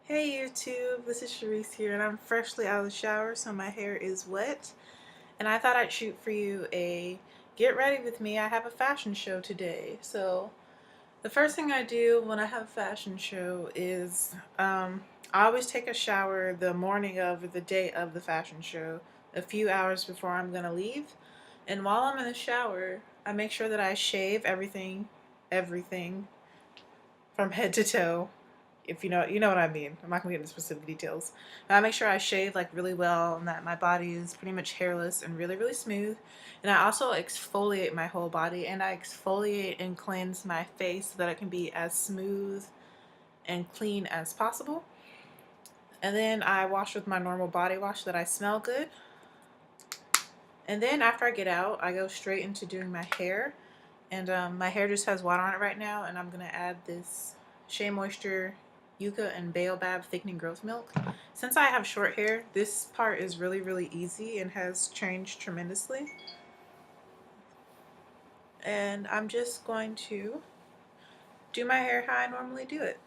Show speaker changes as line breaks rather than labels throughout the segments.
Hey YouTube, this is Sharice here and I'm freshly out of the shower so my hair is wet and I thought I'd shoot for you a get ready with me. I have a fashion show today. So the first thing I do when I have a fashion show is I always take a shower the morning of or the day of the fashion show, a few hours before I'm gonna leave. And while I'm in the shower, I make sure that I shave everything from head to toe, if you know what I mean. I'm not gonna get into specific details. But I make sure I shave like really well and that my body is pretty much hairless and really, really smooth. And I also exfoliate my whole body, and I exfoliate and cleanse my face so that it can be as smooth and clean as possible. And then I wash with my normal body wash so that I smell good. And then after I get out, I go straight into doing my hair. And my hair just has water on it right now, and I'm gonna add this Shea Moisture Yucca and Baobab thickening growth milk. Since I have short hair, this part is really, really easy and has changed tremendously. And I'm just going to do my hair how I normally do it.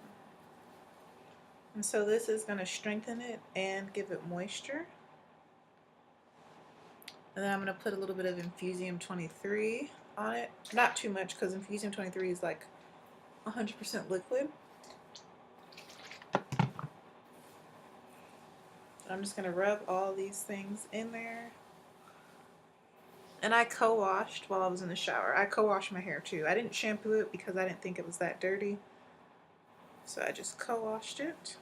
And so this is going to strengthen it and give it moisture. And then I'm going to put a little bit of Infusium 23 on it. Not too much because Infusium 23 is like 100% liquid. I'm just going to rub all these things in there. And I co-washed while I was in the shower. I co-washed my hair too. I didn't shampoo it because I didn't think it was that dirty. So I just co-washed it.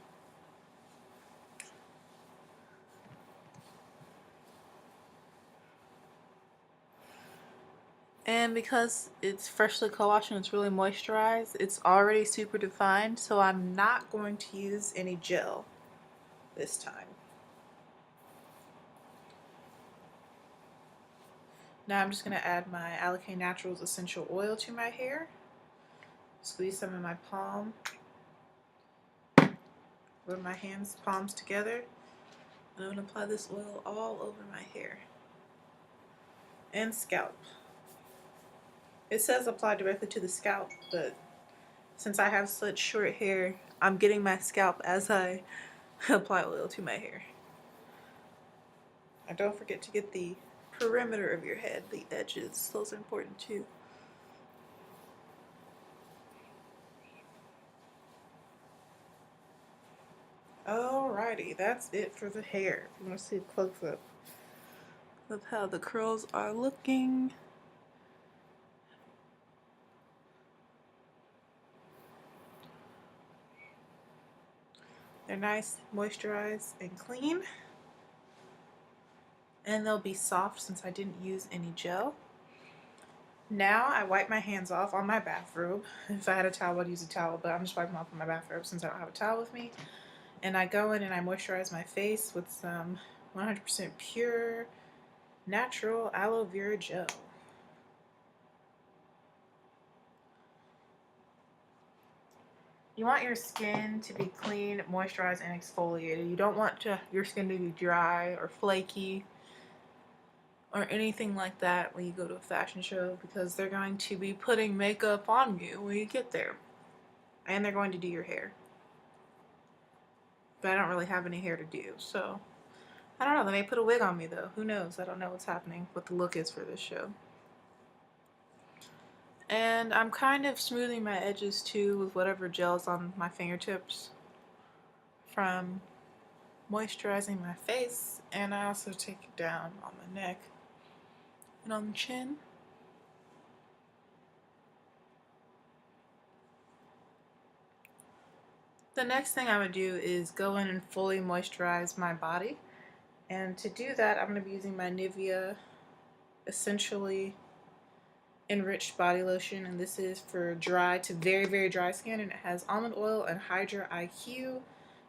And because it's freshly co-washed and it's really moisturized, it's already super defined, so I'm not going to use any gel this time. Now I'm just going to add my Alikay Naturals essential oil to my hair. Squeeze some in my palm. Rub my palms together. And I'm going to apply this oil all over my hair and scalp. It says apply directly to the scalp, but since I have such short hair, I'm getting my scalp as I apply oil to my hair. And don't forget to get the perimeter of your head, the edges, those are important too. Alrighty, that's it for the hair. If you want to see a close up of how the curls are looking. They're nice, moisturized, and clean. And they'll be soft since I didn't use any gel. Now I wipe my hands off on my bathrobe. If I had a towel, I'd use a towel, but I'm just wiping off on my bathrobe since I don't have a towel with me. And I go in and I moisturize my face with some 100% pure, natural aloe vera gel. You want your skin to be clean, moisturized, and exfoliated. You don't want your skin to be dry or flaky or anything like that when you go to a fashion show, because they're going to be putting makeup on you when you get there. And they're going to do your hair. But I don't really have any hair to do, so I don't know. They may put a wig on me though. Who knows? I don't know what's happening, what the look is for this show. And I'm kind of smoothing my edges too with whatever gel's on my fingertips from moisturizing my face. And I also take it down on my neck and on the chin. The next thing I'm going to do is go in and fully moisturize my body. And to do that, I'm going to be using my Nivea Essentially Enriched Body Lotion. And this is for dry to very, very dry skin. And it has almond oil and Hydra IQ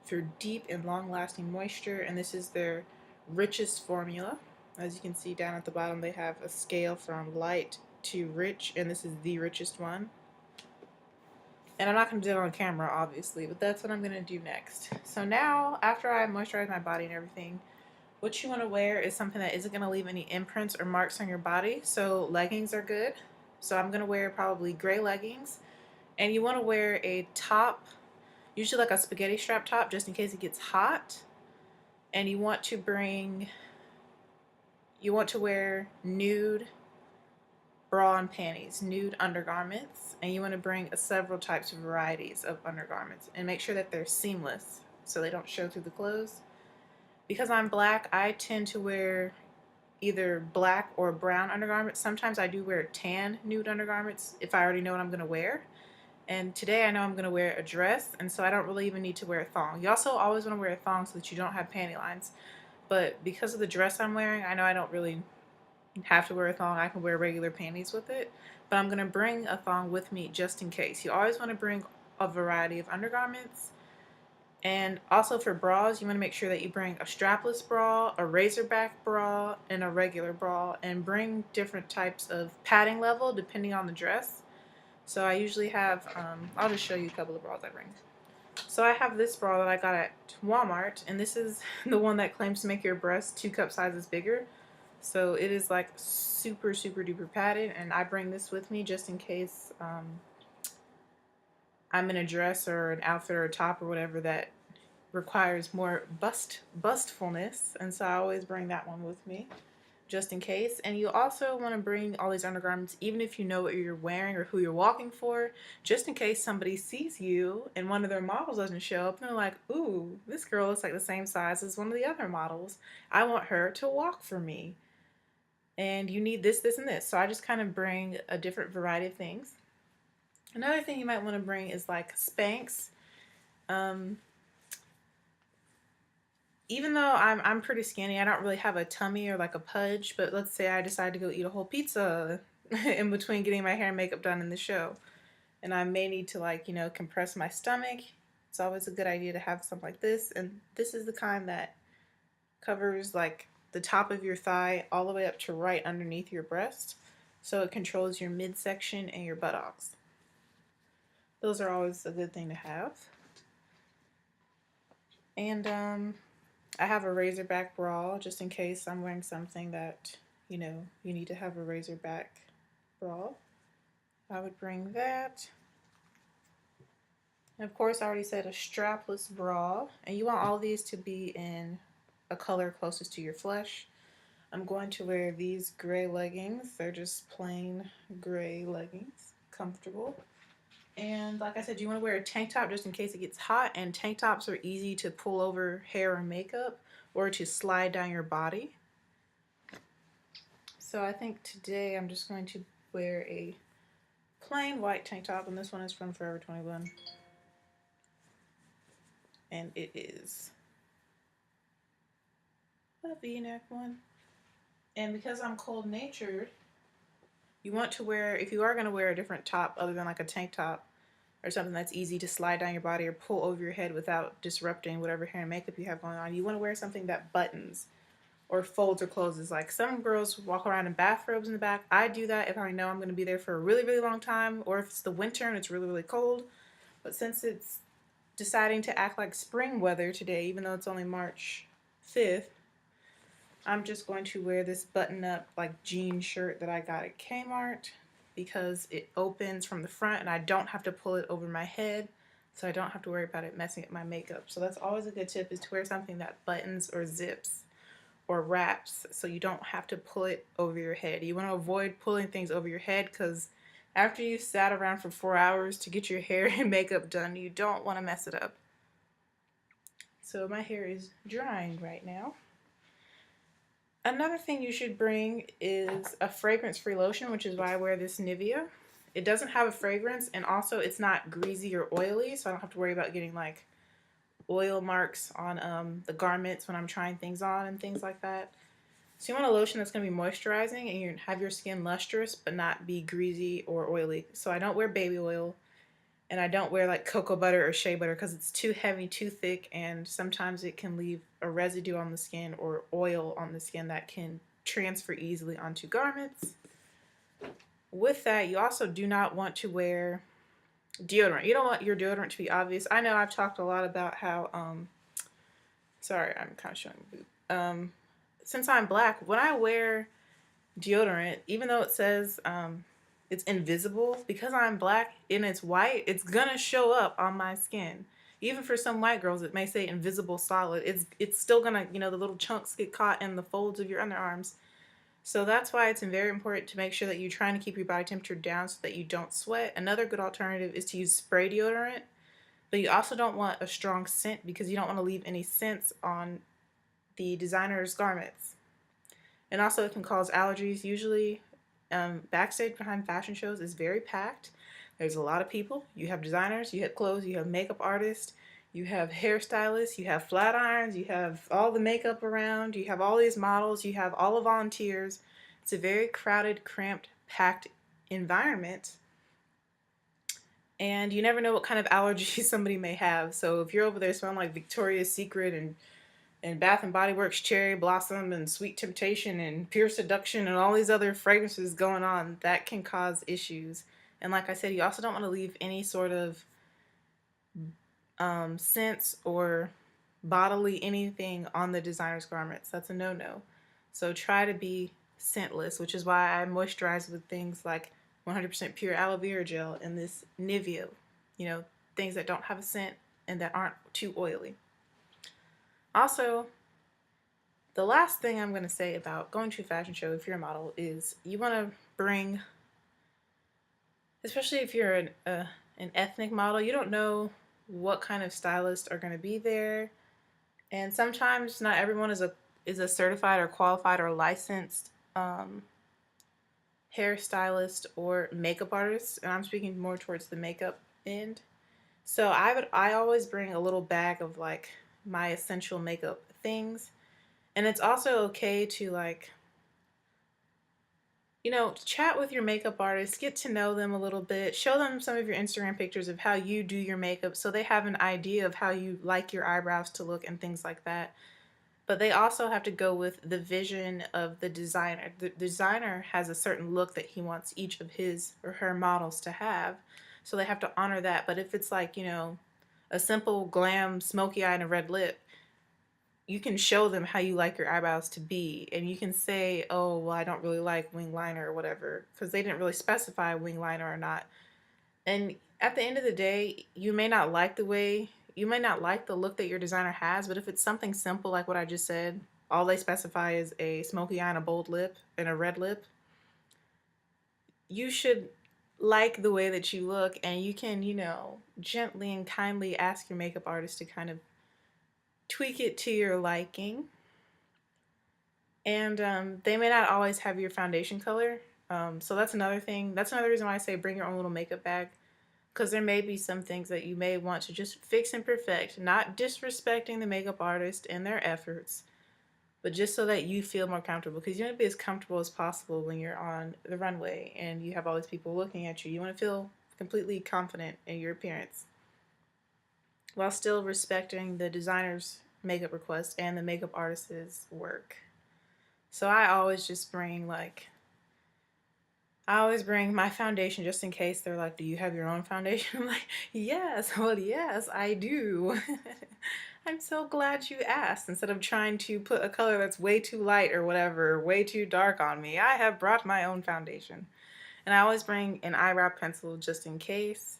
for deep and long-lasting moisture. And this is their richest formula. As you can see down at the bottom, they have a scale from light to rich. And this is the richest one. And I'm not going to do it on camera, obviously, but that's what I'm going to do next. So now, after I moisturize my body and everything, what you want to wear is something that isn't going to leave any imprints or marks on your body. So leggings are good. So I'm going to wear probably gray leggings. And you want to wear a top. usually like a spaghetti strap top just in case it gets hot. And you want to wear nude bra and panties, nude undergarments, and you want to bring several types of varieties of undergarments and make sure that they're seamless so they don't show through the clothes. Because I'm black, I tend to wear either black or brown undergarments. Sometimes I do wear tan nude undergarments if I already know what I'm going to wear. And today I know I'm going to wear a dress, and so I don't really even need to wear a thong. You also always want to wear a thong so that you don't have panty lines. But because of the dress I'm wearing, I know I don't really have to wear a thong. I can wear regular panties with it. But I'm going to bring a thong with me just in case. You always want to bring a variety of undergarments. And also for bras, you want to make sure that you bring a strapless bra, a razorback bra, and a regular bra. And bring different types of padding level depending on the dress. So I usually have, I'll just show you a couple of bras I bring. So I have this bra that I got at Walmart, and this is the one that claims to make your breasts 2 cup sizes bigger. So it is like super, super duper padded, and I bring this with me just in case I'm in a dress or an outfit or a top or whatever that requires more bustfulness, and so I always bring that one with me just in case. And you also want to bring all these undergarments even if you know what you're wearing or who you're walking for, just in case somebody sees you and one of their models doesn't show up and they're like, ooh, this girl looks like the same size as one of the other models. I want her to walk for me. And you need this, this, and this. So I just kind of bring a different variety of things. Another thing you might want to bring is like Spanx. Um, Even though I'm pretty skinny, I don't really have a tummy or like a pudge, but let's say I decide to go eat a whole pizza in between getting my hair and makeup done in the show. And I may need to like, compress my stomach. It's always a good idea to have something like this. And this is the kind that covers like the top of your thigh all the way up to right underneath your breast. So it controls your midsection and your buttocks. Those are always a good thing to have. And I have a razorback bra just in case I'm wearing something that, you need to have a razorback bra. I would bring that. And of course, I already said a strapless bra. And you want all these to be in a color closest to your flesh. I'm going to wear these gray leggings. They're just plain gray leggings, comfortable. And like I said, you want to wear a tank top just in case it gets hot. And tank tops are easy to pull over hair or makeup or to slide down your body. So I think today I'm just going to wear a plain white tank top. And this one is from Forever 21. And it is a V-neck one. And because I'm cold natured, you want to wear, if you are going to wear a different top other than like a tank top or something that's easy to slide down your body or pull over your head without disrupting whatever hair and makeup you have going on, you want to wear something that buttons or folds or closes. Like some girls walk around in bathrobes in the back. I do that if I know I'm going to be there for a really, really long time, or if it's the winter and it's really, really cold. But since it's deciding to act like spring weather today, even though it's only March 5th, I'm just going to wear this button-up like jean shirt that I got at Kmart because it opens from the front and I don't have to pull it over my head, so I don't have to worry about it messing up my makeup. So that's always a good tip, is to wear something that buttons or zips or wraps so you don't have to pull it over your head. You want to avoid pulling things over your head because after you sat around for 4 hours to get your hair and makeup done, you don't want to mess it up. So my hair is drying right now. Another thing you should bring is a fragrance-free lotion, which is why I wear this Nivea. It doesn't have a fragrance, and also it's not greasy or oily, so I don't have to worry about getting like oil marks on the garments when I'm trying things on and things like that. So you want a lotion that's going to be moisturizing and you have your skin lustrous but not be greasy or oily. So I don't wear baby oil, and I don't wear like cocoa butter or shea butter because it's too heavy, too thick, and sometimes it can leave a residue on the skin or oil on the skin that can transfer easily onto garments. With that, you also do not want to wear deodorant. You don't want your deodorant to be obvious. I know I've talked a lot about how, sorry, I'm kind of showing boob. Since I'm black, when I wear deodorant, even though it says it's invisible, because I'm black and it's white, it's gonna show up on my skin. Even for some white girls, it may say invisible solid. It's still gonna, the little chunks get caught in the folds of your underarms. So that's why it's very important to make sure that you're trying to keep your body temperature down so that you don't sweat. Another good alternative is to use spray deodorant, but you also don't want a strong scent because you don't want to leave any scents on the designer's garments. And also it can cause allergies. Usually backstage behind fashion shows is very packed. There's a lot of people. You have designers, you have clothes, you have makeup artists, you have hairstylists, you have flat irons, you have all the makeup around, you have all these models, you have all the volunteers. It's a very crowded, cramped, packed environment. And you never know what kind of allergies somebody may have. So if you're over there smelling like Victoria's Secret and Bath and Body Works Cherry Blossom and Sweet Temptation and Pure Seduction and all these other fragrances going on, that can cause issues. And like I said, you also don't want to leave any sort of scents or bodily anything on the designer's garments. That's a no-no. So try to be scentless, which is why I moisturize with things like 100% pure aloe vera gel and this Nivea, things that don't have a scent and that aren't too oily. Also, the last thing I'm going to say about going to a fashion show if you're a model is you want to bring, especially if you're an ethnic model, you don't know what kind of stylists are going to be there. And sometimes not everyone is a certified or qualified or licensed hairstylist or makeup artist, and I'm speaking more towards the makeup end. So I always bring a little bag of like my essential makeup things. And it's also okay to chat with your makeup artist, get to know them a little bit, show them some of your Instagram pictures of how you do your makeup so they have an idea of how you like your eyebrows to look and things like that. But they also have to go with the vision of the designer. The designer has a certain look that he wants each of his or her models to have. So they have to honor that. But if it's like, a simple glam smoky eye and a red lip, you can show them how you like your eyebrows to be. And you can say, oh, well, I don't really like wing liner or whatever, because they didn't really specify wing liner or not. And at the end of the day, you may not like the look that your designer has, but if it's something simple like what I just said, all they specify is a smoky eye and a bold lip and a red lip, you should like the way that you look, and you can, gently and kindly ask your makeup artist to kind of tweak it to your liking. And they may not always have your foundation color. So that's another thing. That's another reason why I say bring your own little makeup bag. Because there may be some things that you may want to just fix and perfect, not disrespecting the makeup artist and their efforts, but just so that you feel more comfortable. Because you want to be as comfortable as possible when you're on the runway and you have all these people looking at you. You want to feel completely confident in your appearance while still respecting the designer's makeup request and the makeup artist's work. So I always bring my foundation just in case they're like, do you have your own foundation? I'm like, yes, well, yes, I do. I'm so glad you asked. Instead of trying to put a color that's way too light or whatever, way too dark on me, I have brought my own foundation. And I always bring an eyebrow pencil just in case.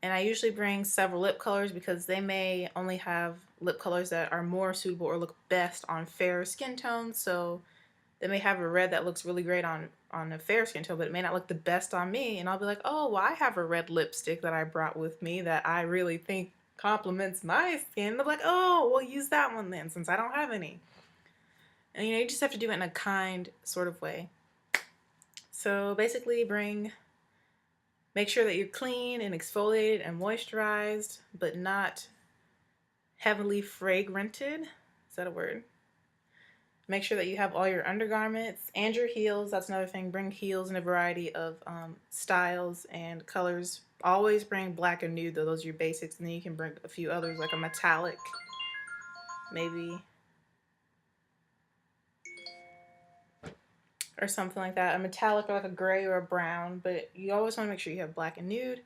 And I usually bring several lip colors because they may only have lip colors that are more suitable or look best on fair skin tones. So they may have a red that looks really great on a fair skin tone, but it may not look the best on me. And I'll be like, oh, well, I have a red lipstick that I brought with me that I really think complements my skin. They're like, oh, we'll use that one then since I don't have any. And you just have to do it in a kind sort of way. So basically make sure that you're clean and exfoliated and moisturized, but not heavily fragranted. Is that a word? Make sure that you have all your undergarments and your heels. That's another thing. Bring heels in a variety of styles and colors. Always bring black and nude, though. Those are your basics. And then you can bring a few others, like a metallic, maybe, or something like that. A metallic or like a gray or a brown. But you always want to make sure you have black and nude.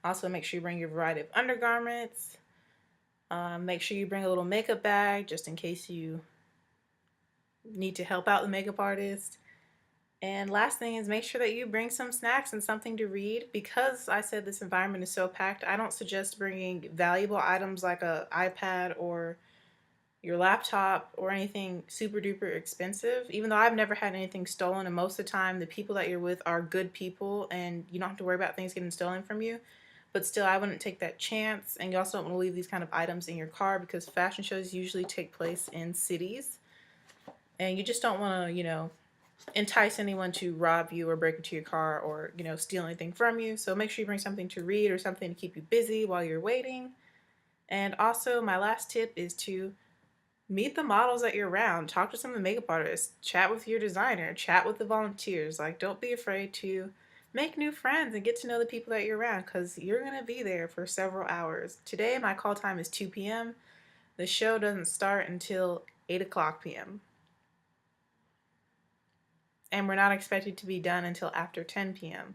Also, make sure you bring your variety of undergarments. Make sure you bring a little makeup bag just in case you need to help out the makeup artist. And last thing is make sure that you bring some snacks and something to read. Because I said this environment is so packed, I don't suggest bringing valuable items like a iPad or your laptop or anything super duper expensive. Even though I've never had anything stolen, and most of the time the people that you're with are good people and you don't have to worry about things getting stolen from you. But still, I wouldn't take that chance. And you also don't want to leave these kind of items in your car because fashion shows usually take place in cities. And you just don't want to, entice anyone to rob you or break into your car or, steal anything from you. So make sure you bring something to read or something to keep you busy while you're waiting. And also, my last tip is to meet the models that you're around. Talk to some of the makeup artists. Chat with your designer. Chat with the volunteers. Like, don't be afraid to make new friends and get to know the people that you're around because you're going to be there for several hours. Today, my call time is 2 p.m. The show doesn't start until 8 o'clock p.m. And we're not expected to be done until after 10 p.m.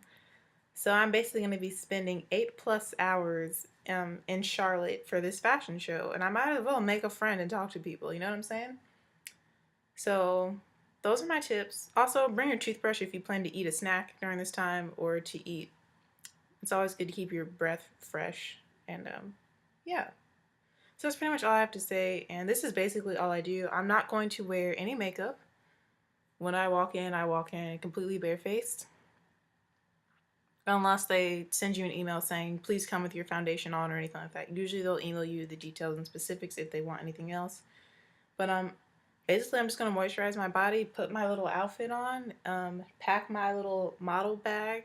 So I'm basically going to be spending 8+ hours in Charlotte for this fashion show, and I might as well make a friend and talk to people. You know what I'm saying? So those are my tips. Also, bring your toothbrush if you plan to eat a snack during this time or to eat. It's always good to keep your breath fresh. And yeah. So that's pretty much all I have to say. And this is basically all I do. I'm not going to wear any makeup. When I walk in completely barefaced. Unless they send you an email saying, please come with your foundation on or anything like that. Usually they'll email you the details and specifics if they want anything else. But basically I'm just going to moisturize my body, put my little outfit on, pack my little model bag,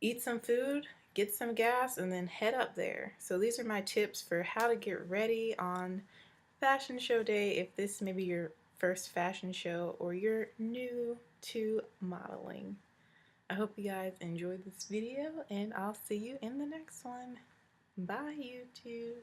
eat some food, get some gas, and then head up there. So these are my tips for how to get ready on fashion show day if this may be your first fashion show or you're new to modeling. I hope you guys enjoyed this video and I'll see you in the next one. Bye, YouTube.